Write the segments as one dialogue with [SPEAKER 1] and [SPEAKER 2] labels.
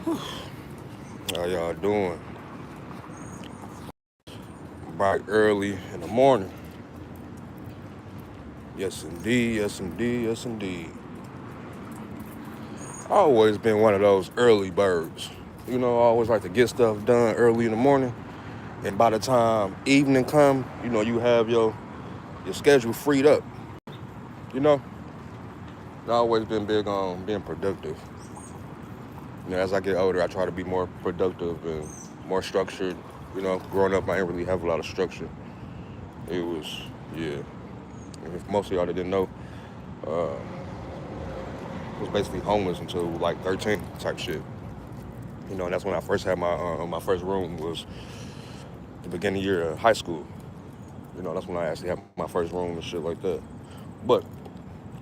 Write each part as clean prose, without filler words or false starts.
[SPEAKER 1] How y'all doing? Bright early in the morning. Yes, indeed. Yes, indeed. Yes, indeed. I always been one of those early birds. I always like to get stuff done early in the morning. And by the time evening come, you have your schedule freed up. You know, I always been big on being productive. As I get older, I try to be more productive and more structured. Growing up, I didn't really have a lot of structure. It was, yeah. And if most of y'all that didn't know, uh, was basically homeless until like 13 type shit. And that's when I first had my first room was the beginning year of high school. That's when I actually had my first room and shit like that. But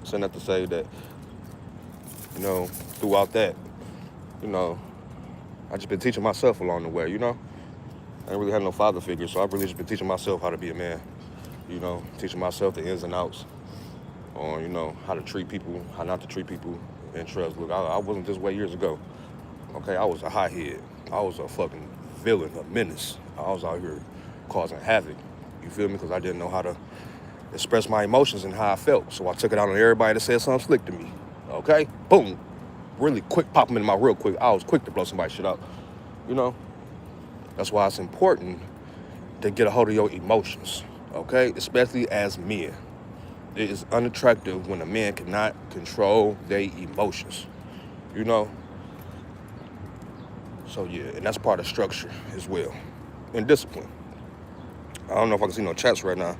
[SPEAKER 1] saying that to say that, throughout that, you know, I just been teaching myself along the way. I ain't really had no father figure, so I've really just been teaching myself how to be a man. Teaching myself the ins and outs on, how to treat people, how not to treat people, and trust. Look, I wasn't this way years ago. Okay, I was a hothead. I was a fucking villain, a menace. I was out here causing havoc. You feel me? Because I didn't know how to express my emotions and how I felt. So I took it out on everybody that said something slick to me. Okay? Boom. Really quick, pop them in my real quick. I was quick to blow somebody's shit up. You know? That's why it's important to get a hold of your emotions. Okay? Especially as men. It is unattractive when a man cannot control their emotions. So yeah, and that's part of structure as well. And discipline. I don't know if I can see no chats right now,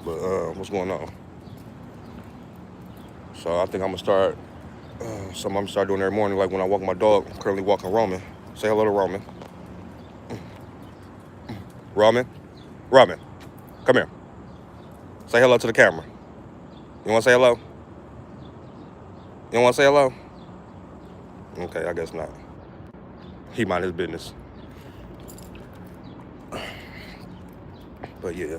[SPEAKER 1] but what's going on? So I think I'm gonna start something I'm gonna start doing every morning, like when I walk my dog. I'm currently walking Roman. Say hello to Roman. Roman? Roman, come here. Say hello to the camera. You wanna say hello? You wanna say hello? Okay, I guess not. He mind his business. But yeah.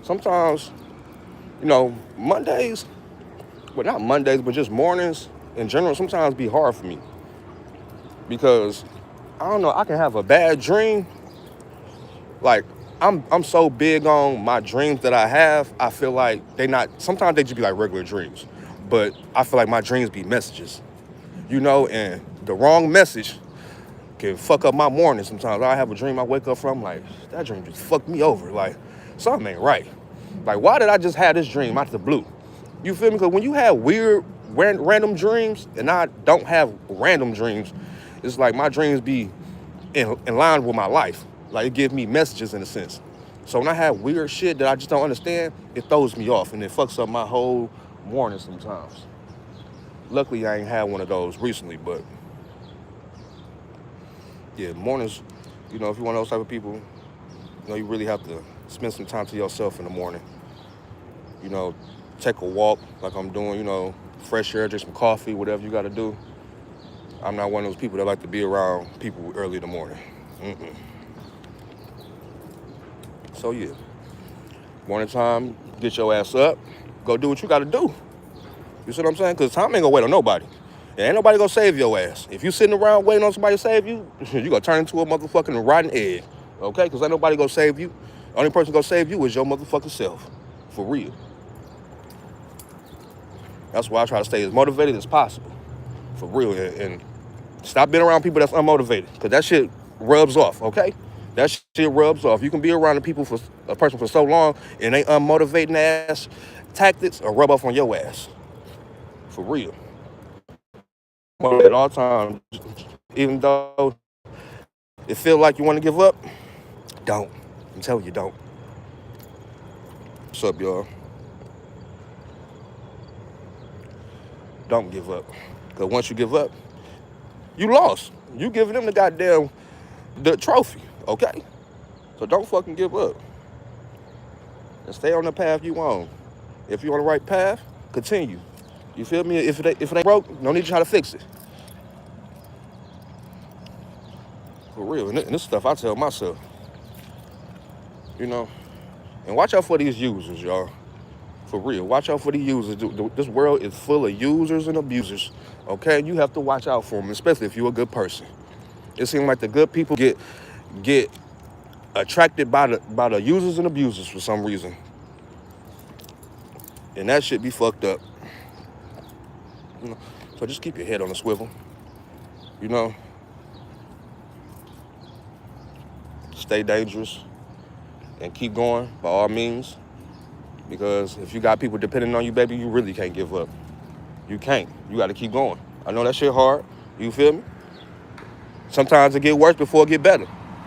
[SPEAKER 1] Sometimes, Mondays, well, not Mondays, but just mornings in general, sometimes be hard for me. Because, I don't know, I can have a bad dream. Like, I'm so big on my dreams that I have, I feel like sometimes they just be like regular dreams. But I feel like my dreams be messages. And the wrong message can fuck up my morning sometimes. I have a dream I wake up from, like, that dream just fucked me over. Like, something ain't right. Like, why did I just have this dream out the blue? You feel me? Because when you have weird, random dreams, and I don't have random dreams, it's like my dreams be in line with my life. Like, it gives me messages in a sense. So when I have weird shit that I just don't understand, it throws me off, and it fucks up my whole morning sometimes. Luckily, I ain't had one of those recently, but yeah, mornings, if you're one of those type of people, you really have to spend some time to yourself in the morning. Take a walk like I'm doing, fresh air, drink some coffee, whatever you got to do. I'm not one of those people that like to be around people early in the morning. So yeah, morning time, get your ass up, go do what you got to do. You see what I'm saying? Because time ain't gonna wait on nobody. And ain't nobody gonna save your ass. If you sitting around waiting on somebody to save you, you gonna turn into a motherfucking rotten egg. Okay? Because ain't nobody gonna save you. The only person gonna save you is your motherfucking self. For real. That's why I try to stay as motivated as possible. For real. And stop being around people that's unmotivated. Because that shit rubs off, okay? That shit rubs off. You can be around a person for so long and they unmotivating ass tactics or rub off on your ass. For real. At all times, even though it feel like you want to give up, don't. I'm telling you, don't. What's up, y'all? Don't give up. Because once you give up, you lost. You giving them the trophy, okay? So don't fucking give up. And stay on the path you on. If you're on the right path, continue. You feel me? If it ain't broke, no need to try to fix it. For real. And this stuff I tell myself. And watch out for these users, y'all. For real, watch out for the users. This world is full of users and abusers. Okay, you have to watch out for them, especially if you're a good person. It seems like the good people get attracted by the users and abusers for some reason, and that shit be fucked up. You know? So just keep your head on the swivel. You know, stay dangerous and keep going by all means. Because if you got people depending on you, baby, you really can't give up. You can't. You got to keep going. I know that shit hard. You feel me? Sometimes it get worse before it get better.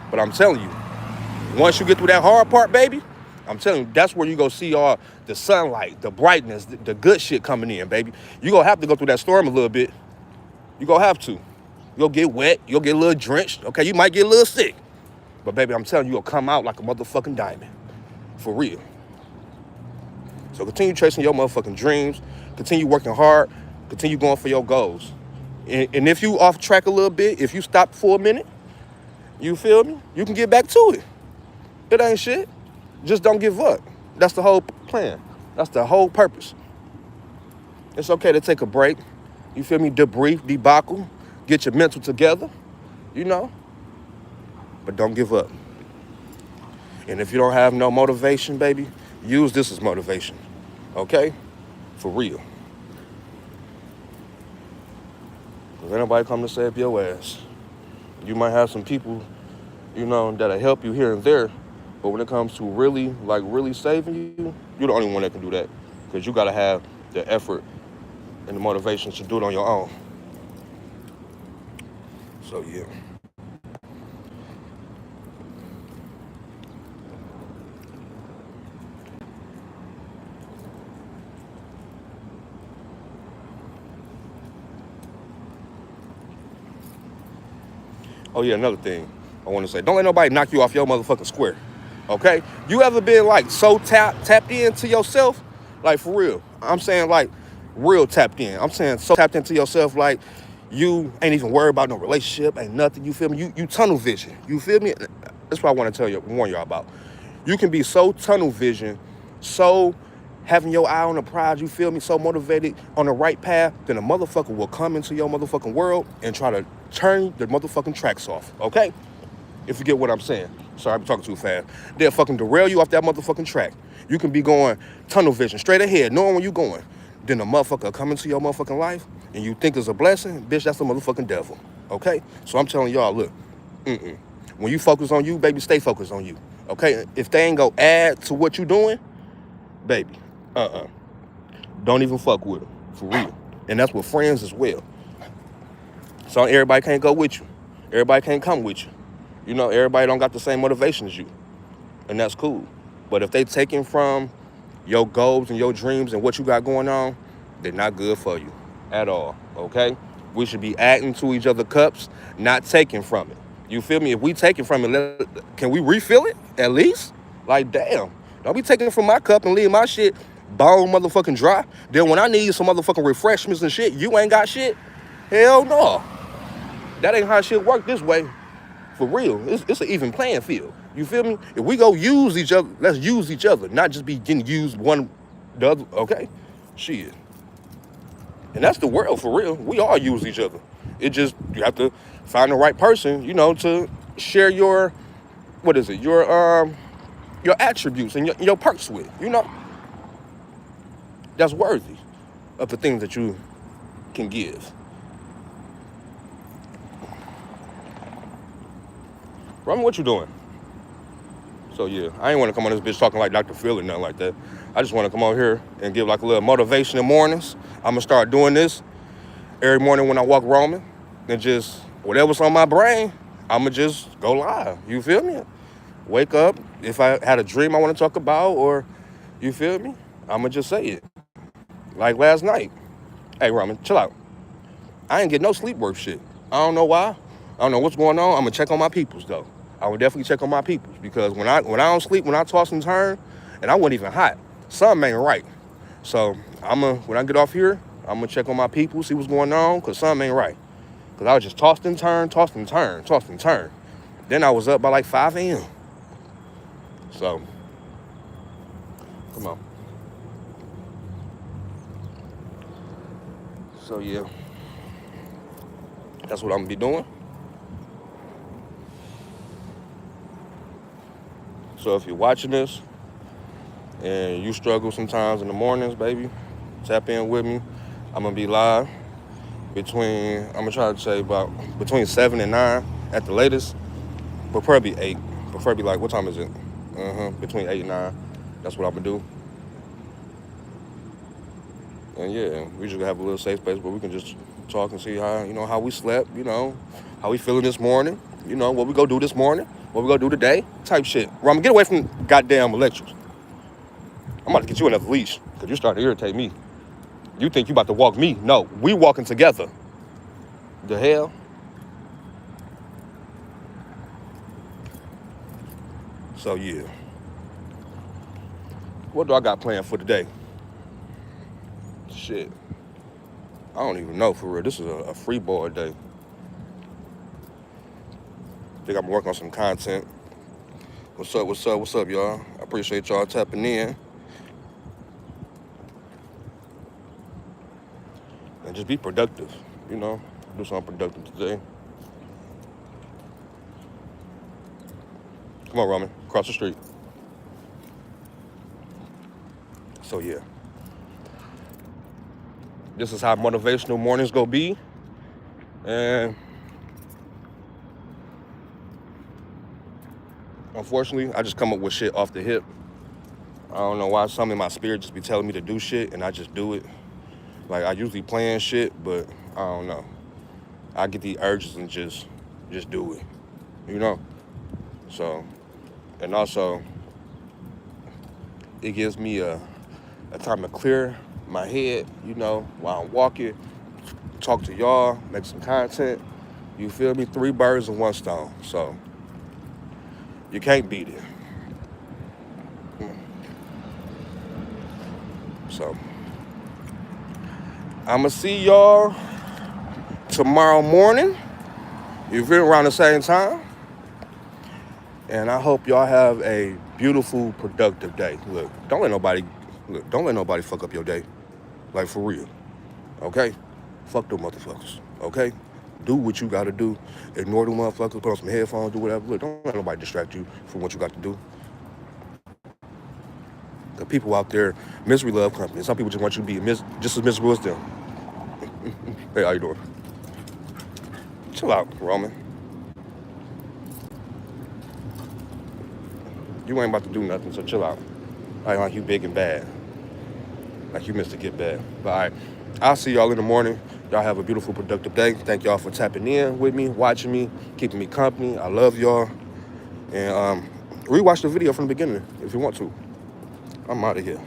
[SPEAKER 1] But I'm telling you, once you get through that hard part, baby, I'm telling you, that's where you go see all the sunlight, the brightness, the good shit coming in, baby. You gonna have to go through that storm a little bit. You gonna have to. You'll get wet. You'll get a little drenched. Okay, you might get a little sick. But baby, I'm telling you, you'll come out like a motherfucking diamond. For real. So continue chasing your motherfucking dreams. Continue working hard. Continue going for your goals. And if you off track a little bit, if you stop for a minute, you feel me? You can get back to it. It ain't shit. Just don't give up. That's the whole plan. That's the whole purpose. It's okay to take a break. You feel me? Debrief, debacle. Get your mental together. You know? But don't give up. And if you don't have no motivation, baby, use this as motivation. Okay? For real. If anybody come to save your ass, you might have some people, you know, that'll help you here and there. But when it comes to really saving you, you're the only one that can do that. Because you got to have the effort and the motivation to do it on your own. So, yeah. Oh, yeah, another thing I want to say. Don't let nobody knock you off your motherfucking square, okay? You ever been, like, so tapped into yourself? Like, for real. I'm saying, like, real tapped in. I'm saying so tapped into yourself, like, you ain't even worried about no relationship, ain't nothing, you feel me? You tunnel vision, you feel me? That's what I want to warn y'all about. You can be so tunnel vision, so having your eye on the prize, you feel me, so motivated on the right path, then a motherfucker will come into your motherfucking world and try to turn the motherfucking tracks off, okay? If you get what I'm saying. Sorry, I'm talking too fast. They'll fucking derail you off that motherfucking track. You can be going tunnel vision, straight ahead, knowing where you going. Then a motherfucker come into your motherfucking life and you think it's a blessing, bitch, that's the motherfucking devil, okay? So I'm telling y'all, look, when you focus on you, baby, stay focused on you, okay? If they ain't gonna add to what you doing, baby, don't even fuck with them, for real. And that's with friends as well. So everybody can't go with you. Everybody can't come with you. You know, everybody don't got the same motivation as you. And that's cool. But if they taking from your goals and your dreams and what you got going on, they're not good for you at all, okay? We should be adding to each other's cups, not taking from it. You feel me? If we taking from it, can we refill it at least? Like, damn. Don't be taking from my cup and leave my shit bone motherfucking dry. Then when I need some motherfucking refreshments and shit, you ain't got shit? Hell no. That ain't how shit work this way. For real. It's an even playing field. You feel me? If we go use each other, let's use each other, not just be getting used one the other, okay? Shit. And that's the world for real. We all use each other. It just, you have to find the right person, you know, to share your, your attributes and your perks with, you know? That's worthy of the things that you can give. Rami, what you doing? So yeah, I ain't want to come on this bitch talking like Dr. Phil or nothing like that. I just want to come on here and give like a little motivation in the mornings. I'm gonna start doing this every morning when I walk Roman, and just whatever's on my brain, I'ma just go live. You feel me? Wake up. If I had a dream I want to talk about, or you feel me, I'ma just say it. Like last night. Hey Roman, chill out. I ain't get no sleep worth shit. I don't know why. I don't know what's going on. I'm gonna check on my peoples though. I would definitely check on my peoples, because when I don't sleep, when I toss and turn, and I wasn't even hot, something ain't right. So when I get off here, I'm gonna check on my people, see what's going on, cause something ain't right. Cause I was just tossed and turned. Then I was up by like 5 a.m. So, come on. So yeah, that's what I'm gonna be doing. So if you're watching this and you struggle sometimes in the mornings, baby, tap in with me. I'm gonna be live I'm gonna try to say about between 7 and 9 at the latest, but probably 8. Preferably like, what time is it? Between 8 and 9. That's what I'm gonna do. And yeah, we just gonna have a little safe space where we can just talk and see how we slept, how we feeling this morning, what we gonna do this morning, what we gonna do today, type shit. Ram, get away from goddamn electrics. I'm about to get you another leash, because you starting to irritate me. You think you about to walk me? No, we walking together. The hell? So yeah. What do I got planned for today? Shit. I don't even know, for real. This is a free board day. I think I'm working on some content. What's up, y'all? I appreciate y'all tapping in. And just be productive, do something productive today. Come on, Roman, across the street. So yeah. This is how motivational mornings go be. And unfortunately, I just come up with shit off the hip. I don't know why something in my spirit just be telling me to do shit, and I just do it. Like, I usually plan shit, but I don't know. I get the urges and just do it, So, and also, it gives me a time to clear my head, while I'm walking, talk to y'all, make some content. You feel me? 3 birds with 1 stone. So, you can't beat it. So, I'm going to see y'all tomorrow morning. You feel around the same time. And I hope y'all have a beautiful, productive day. Look, don't let nobody fuck up your day. Like, for real. Okay? Fuck them motherfuckers. Okay? Do what you gotta do. Ignore them motherfuckers. Put on some headphones. Do whatever. Look, don't let nobody distract you from what you got to do. The people out there, misery love company. Some people just want you to be just as miserable as them. Hey, how you doing? Chill out, Roman. You ain't about to do nothing, so chill out. Like you big and bad. Like you missed to get bad. But all right, I'll see y'all in the morning. Y'all have a beautiful, productive day. Thank y'all for tapping in with me, watching me, keeping me company. I love y'all. And rewatch the video from the beginning if you want to. I'm out of here.